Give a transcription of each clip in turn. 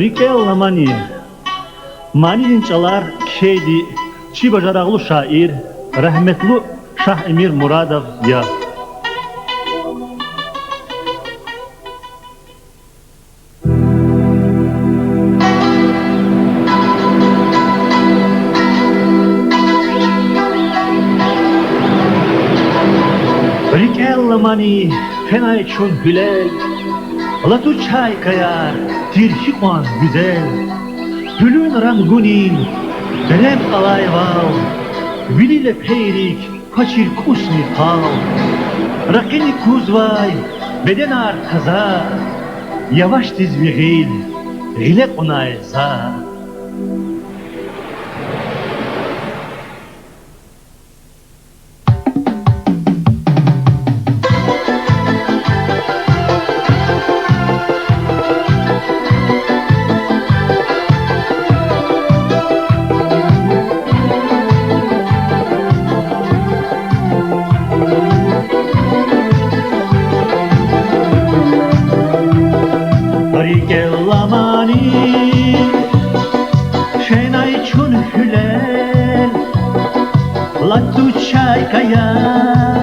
Rikella Mani. Mani'nin çalar şeydi, çi bacaraqlı şair, rahmetli Şah Emir Muradov ya. Rikella Mani, fenay çun hülel, Latu çay kayar, tirşikman güzel, Hülün rangunin, Berem alayval, Vilile peyrik, Kaçir kusni hal, Rakini kuzvay, Bedenar kaza, Yavaş dizvigil, Rilek onayza. Rikella Mani, şenay çun hülel, Latu çay kayar,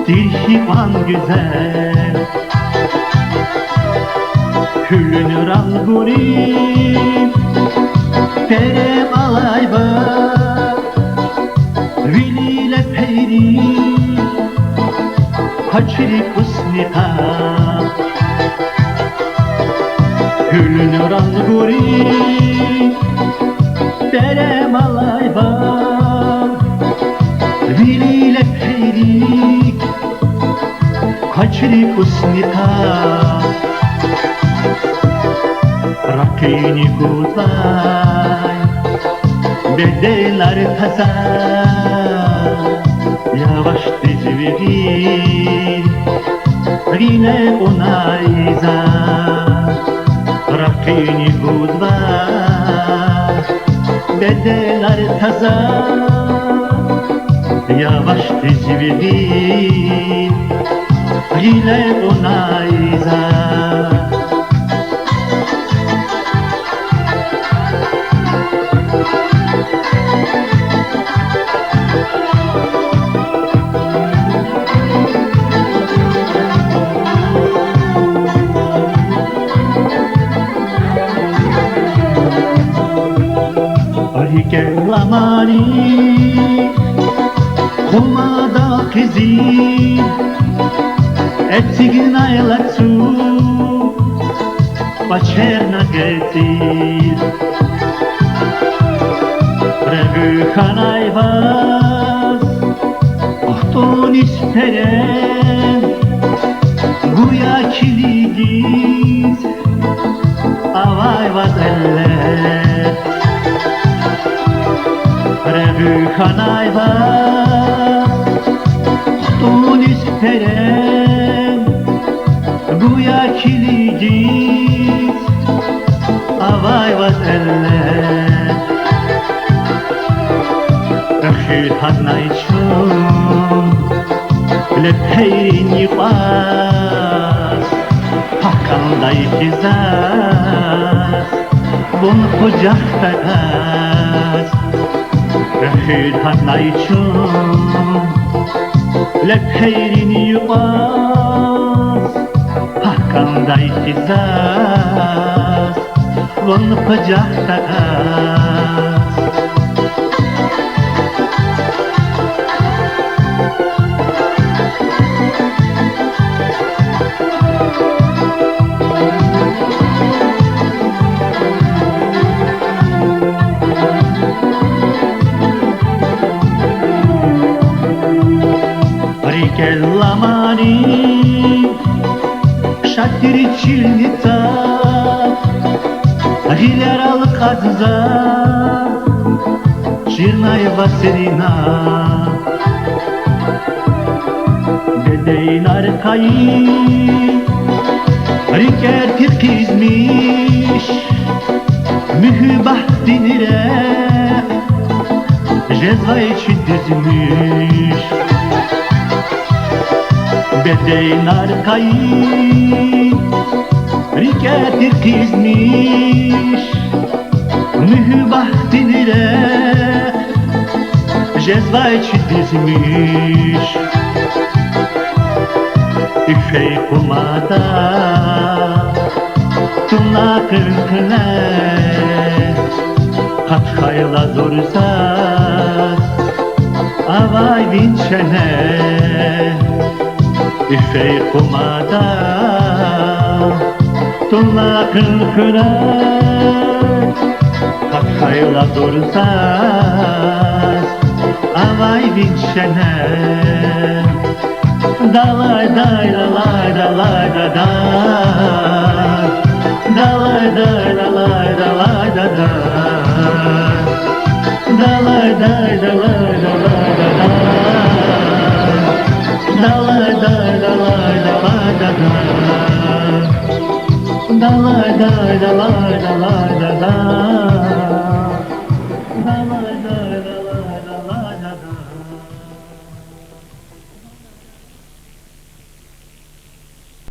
tirşivan güzel, Hülün rangunin, Terem alayba, Vilile peyri, Kaçri kusniha, Hülün rangurin, Terem alayba, Vilile peyrik, Kaçri kusniha, Rakini kuzay, Bedelar taza, Yavaş dizvigil, Rine onayza. Rakini kuzay, Bedelar taza, Yavaş dizvigil, Rine onayza. Rikella Mani, Kumada kızı, Etsigna elatsu, Paçerna getir, Revühanay vaz, Ahton isperen, Guya kiligiz, Avay vaz eller, Revühanay vaz, Ahton isperen, Guya kiligiz, Avay vaz eller, Ökhil hanay çun, Lepeyrin yıqaz, Hakanday kizaz, Bun kucakta gaz, Ökhil hanay çun, Lepeyrin yıqaz, Hakanday kizaz, Bun kucakta gaz. Rikella Mani, Шатири чильница, Гилерал кадза, Жирная василина, Bedeyin arkayı, Riker tirkizmiş, Mühübah dinire, Cezva için dizmiş. Bedeyin arkayı, Riketir kizmiş mühbahtine cezvay çizmiş Üfey kumada tunla kırkına Kaç hayla zorsaz avay vinçene Üfey kumada tunla kırkına Kaç hayla zorsaz avay vinçene Dalay day dalay dalay da da Dalay day dalay dalay da da Dalay day dalay dalay da da Dalay day dalay dalay da da Dalay day dalay dalay